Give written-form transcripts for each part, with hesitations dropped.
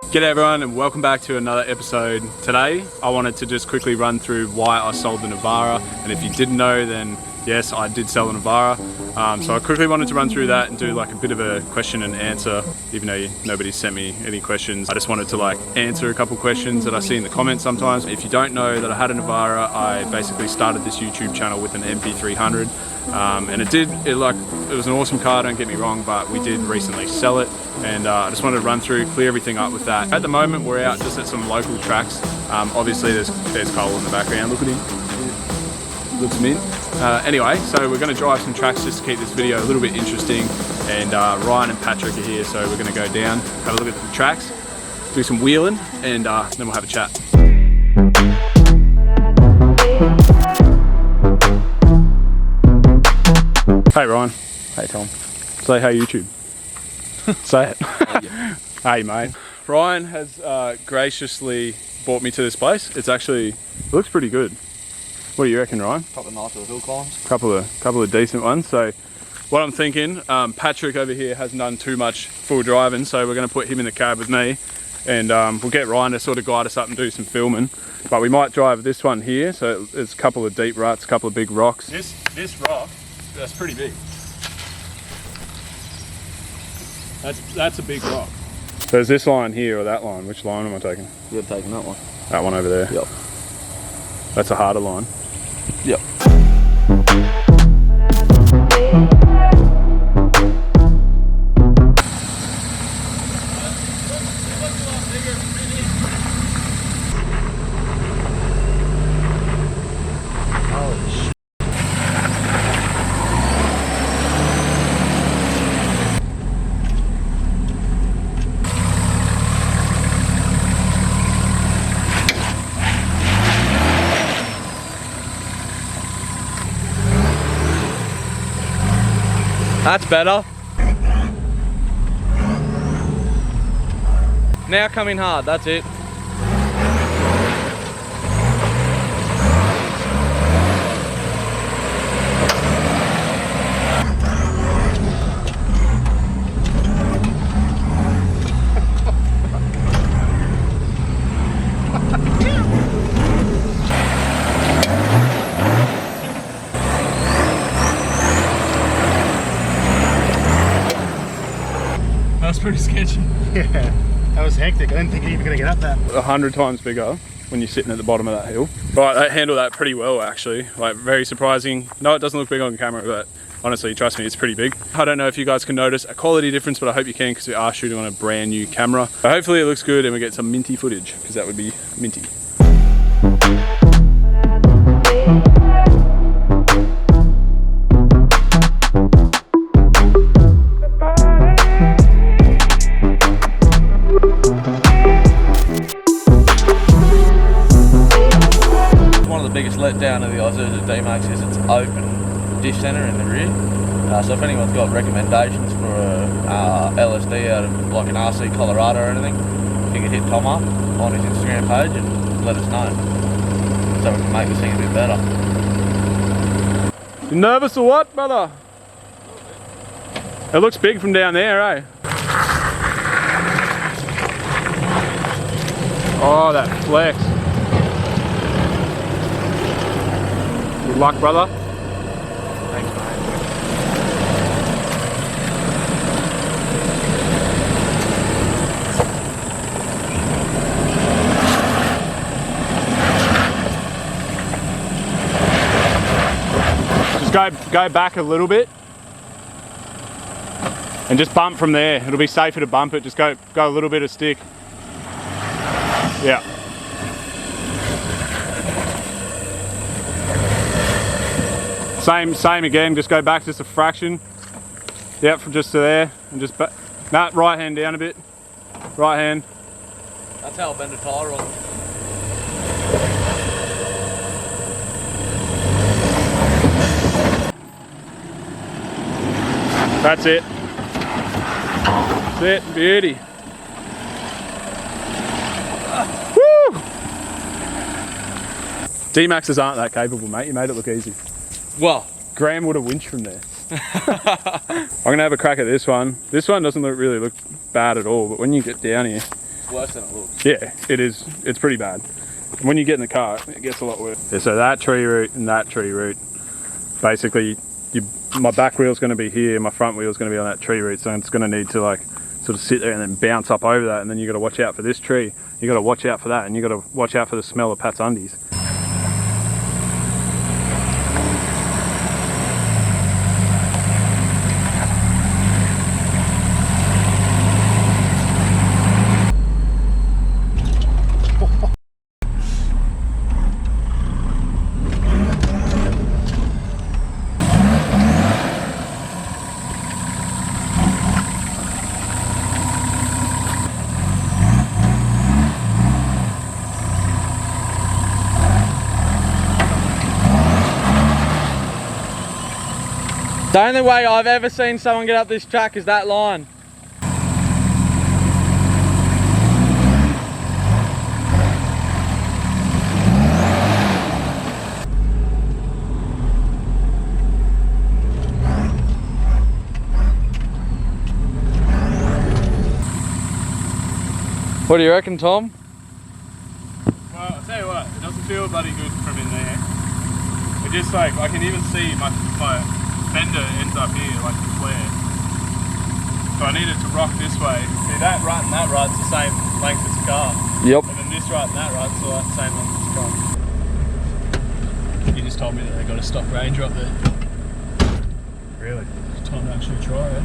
G'day everyone and welcome back to another episode. Today I wanted to just quickly run through why I sold the Navara, and if you didn't know, then yes, I did sell the Navara. So I quickly wanted to run through that and do like a bit of a question and answer, even though nobody sent me any questions. I just wanted to like answer a couple questions that I see in the comments sometimes. If you don't know that I had a Navara, I basically started this YouTube channel with an MP300. And it was an awesome car, don't get me wrong, but we did recently sell it, and I just wanted to run through, clear everything up with that. At the moment we're out just at some local tracks. Obviously there's Cole in the background, look at him, looks mint. Anyway, so we're going to drive some tracks just to keep this video a little bit interesting, and Ryan and Patrick are here, so we're going to go down, have a look at the tracks, do some wheeling, and then we'll have a chat. Hey Ryan. Hey Tom. Say hey YouTube. Say it. Hey mate. Ryan has graciously brought me to this place. It looks pretty good. What do you reckon, Ryan? Couple of nice little hill climbs. Couple of decent ones. So what I'm thinking, Patrick over here hasn't done too much full driving, so we're going to put him in the cab with me, and we'll get Ryan to sort of guide us up and do some filming. But we might drive this one here, so there's a couple of deep ruts, a couple of big rocks. This rock, that's pretty big. That's a big rock. So there's this line here or that line. Which line am I taking? You're taking that one. That one over there? Yep. That's a harder line? Yep. That's better. Now come in hard, that's it. That's pretty sketchy. Yeah, that was hectic. I didn't think you were even going to get up that. 100 times bigger when you're sitting at the bottom of that hill. Right, they handled that pretty well actually. Like, very surprising. No, it doesn't look big on camera, but honestly, trust me, it's pretty big. I don't know if you guys can notice a quality difference, but I hope you can, because we are shooting on a brand new camera. But hopefully it looks good and we get some minty footage, because that would be minty. Letdown of the Isuzu D-Max is its open diff centre in the rear. So if anyone's got recommendations for a LSD out of like an RC Colorado or anything, you can hit Tom up on his Instagram page and let us know, so we can make this thing a bit better. You nervous or what, brother? It looks big from down there, eh? Oh, that flex. Good luck, brother. Thanks, mate. Just go back a little bit and just bump from there. It'll be safer to bump it. Just go a little bit of stick. Yeah. Same again, just go back just a fraction. Yep, from just to there, and just right hand down a bit. Right hand. That's how I bend a tyre on. That's it. That's it, beauty. Woo! D-Maxes aren't that capable, mate. You made it look easy. Well, Graham would have winched from there. I'm gonna have a crack at this one. This one doesn't really look bad at all, but when you get down here, worse than it looks. Yeah, it is. It's pretty bad. When you get in the car, it gets a lot worse. Yeah, so that tree root and that tree root, basically, my back wheel's going to be here, my front wheel's going to be on that tree root, so it's going to need to like sort of sit there and then bounce up over that, and then you got to watch out for this tree, you got to watch out for that, and you got to watch out for the smell of Pat's undies. The only way I've ever seen someone get up this track is that line. What do you reckon, Tom? Well, I'll tell you what, it doesn't feel bloody good from in there. It just like, I can even see my fender ends up here, like the flare. So I need it to rock this way. See, that right and that right's the same length as the car. Yep. And then this right and that right's the same length as the car. You just told me that they got a stock Ranger up there. Really? It's time to actually try it.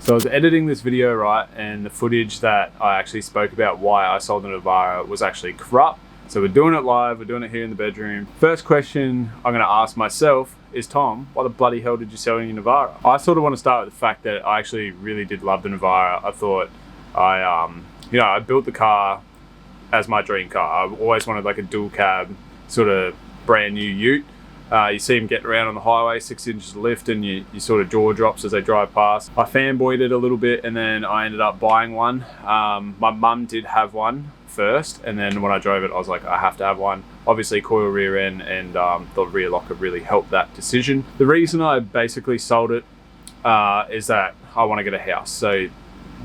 So I was editing this video, right, and the footage that I actually spoke about why I sold the Navara was actually corrupt. So we're doing it live, we're doing it here in the bedroom. First question I'm gonna ask myself is, Tom, why the bloody hell did you sell your Navara? I sort of want to start with the fact that I actually really did love the Navara. I thought I built the car as my dream car. I always wanted like a dual cab, sort of brand new ute. You see them getting around on the highway, 6 inches of lift, and you sort of jaw drops as they drive past. I fanboyed it a little bit, and then I ended up buying one. My mum did have one first, and then when I drove it, I was like, I have to have one. Obviously, coil rear end and the rear locker really helped that decision. The reason I basically sold it is that I want to get a house. So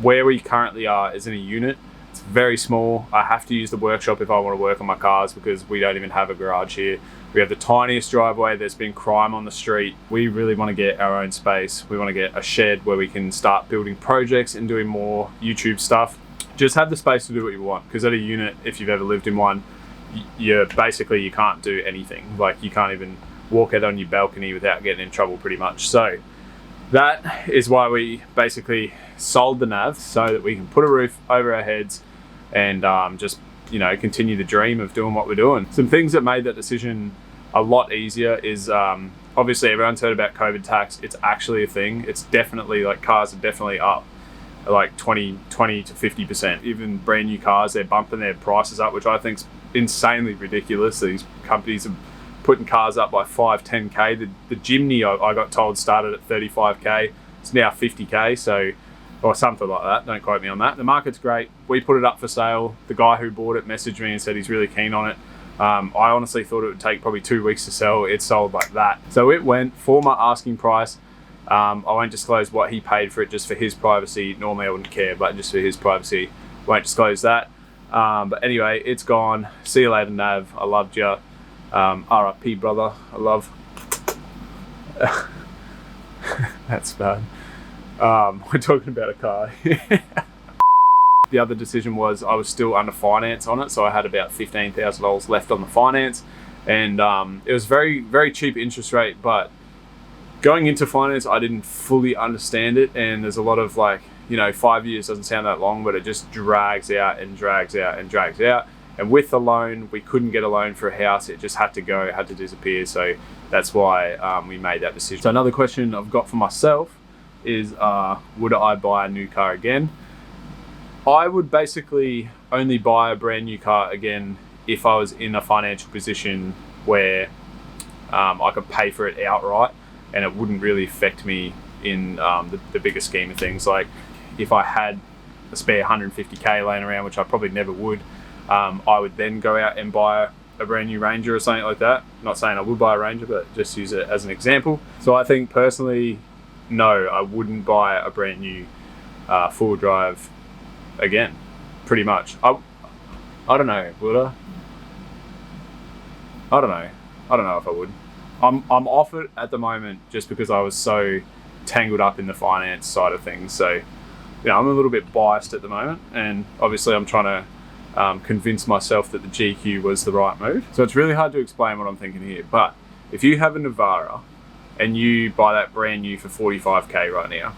where we currently are is in a unit. It's very small. I have to use the workshop if I want to work on my cars because we don't even have a garage here. We have the tiniest driveway. There's been crime on the street. We really want to get our own space. We want to get a shed where we can start building projects and doing more YouTube stuff. Just have the space to do what you want, because at a unit, if you've ever lived in one, you can't do anything. Like, you can't even walk out on your balcony without getting in trouble pretty much. So that is why we basically sold the Nav, so that we can put a roof over our heads and just, you know, continue the dream of doing what we're doing. Some things that made that decision a lot easier is obviously everyone's heard about COVID tax. It's actually a thing. It's definitely, like, cars are definitely up like 20 to 50%. Even brand new cars, they're bumping their prices up, which I think is insanely ridiculous. These companies are putting cars up by 5-10k. The Jimny, I got told, started at 35k. It's now 50k, so, or something like that. Don't quote me on that. The market's great. We put it up for sale. The guy who bought it messaged me and said he's really keen on it. I honestly thought it would take probably 2 weeks to sell. It sold like that. So it went for my asking price. I won't disclose what he paid for it, just for his privacy. Normally I wouldn't care, but just for his privacy, won't disclose that. But anyway, it's gone. See you later, Nav. I loved you. RIP, brother. I love. That's bad. We're talking about a car. The other decision was I was still under finance on it, so I had about $15,000 left on the finance, and it was very, very cheap interest rate. But going into finance, I didn't fully understand it, and there's a lot of, like, you know, 5 years doesn't sound that long, but it just drags out and drags out and drags out. And with the loan, we couldn't get a loan for a house. It just had to go, it had to disappear. So that's why we made that decision. So another question I've got for myself is, would I buy a new car again? I would basically only buy a brand new car again if I was in a financial position where I could pay for it outright and it wouldn't really affect me in the bigger scheme of things. Like if I had a spare 150k laying around, which I probably never would, I would then go out and buy a brand new Ranger or something like that. Not saying I would buy a Ranger, but just use it as an example. So I think personally, no, I wouldn't buy a brand new four-wheel drive again, pretty much. I don't know, would I? I don't know if I would. I'm off it at the moment just because I was so tangled up in the finance side of things. So, you know, I'm a little bit biased at the moment, and obviously I'm trying to convince myself that the GQ was the right move. So it's really hard to explain what I'm thinking here. But if you have a Navara and you buy that brand new for 45k right now,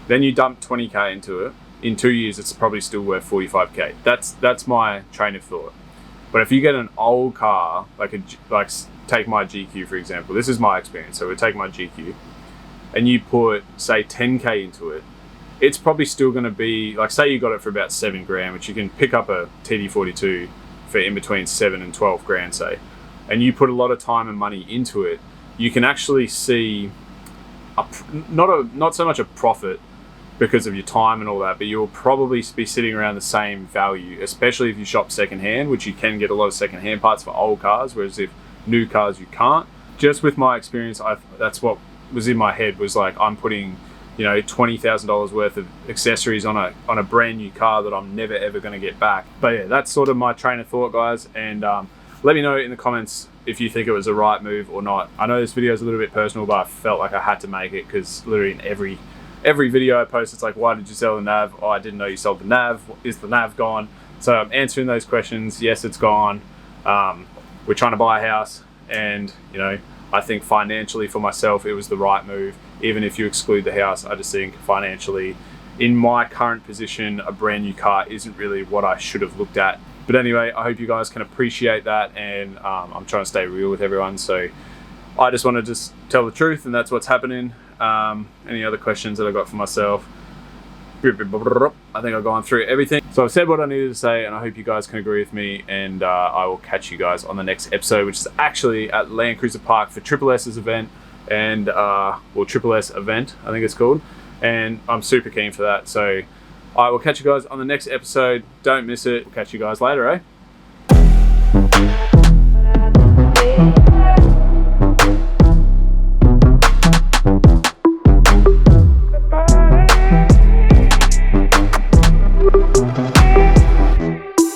then you dump 20k into it, in 2 years it's probably still worth 45k. That's my train of thought. But if you get an old car, like take my GQ for example, this is my experience, so we take my GQ, and you put say 10k into it, it's probably still going to be, like say you got it for about 7 grand, which you can pick up a TD42 for in between 7 and 12 grand say, and you put a lot of time and money into it, you can actually see not so much a profit because of your time and all that, but you'll probably be sitting around the same value, especially if you shop secondhand, which you can get a lot of secondhand parts for old cars, whereas if new cars you can't. Just with my experience, that's what was in my head, was like I'm putting, you know, $20,000 worth of accessories on a brand new car that I'm never ever going to get back. But yeah, that's sort of my train of thought, guys, and let me know in the comments if you think it was the right move or not. I know this video is a little bit personal, but I felt like I had to make it because literally in every video I post, it's like, why did you sell the nav? Oh, I didn't know you sold the nav. Is the nav gone? So I'm answering those questions. Yes, it's gone. We're trying to buy a house, and you know, I think financially for myself it was the right move. Even if you exclude the house, I just think financially, in my current position, a brand new car isn't really what I should have looked at. But anyway, I hope you guys can appreciate that, and I'm trying to stay real with everyone, so I just want to just tell the truth, and that's what's happening. Any other questions that I got for myself? I think I've gone through everything. So I've said what I needed to say, and I hope you guys can agree with me, and I will catch you guys on the next episode, which is actually at Land Cruiser Park for Triple S's event, and well, Triple S event, I think it's called, and I'm super keen for that. So I will catch you guys on the next episode. Don't miss it. We'll catch you guys later, eh? Bye.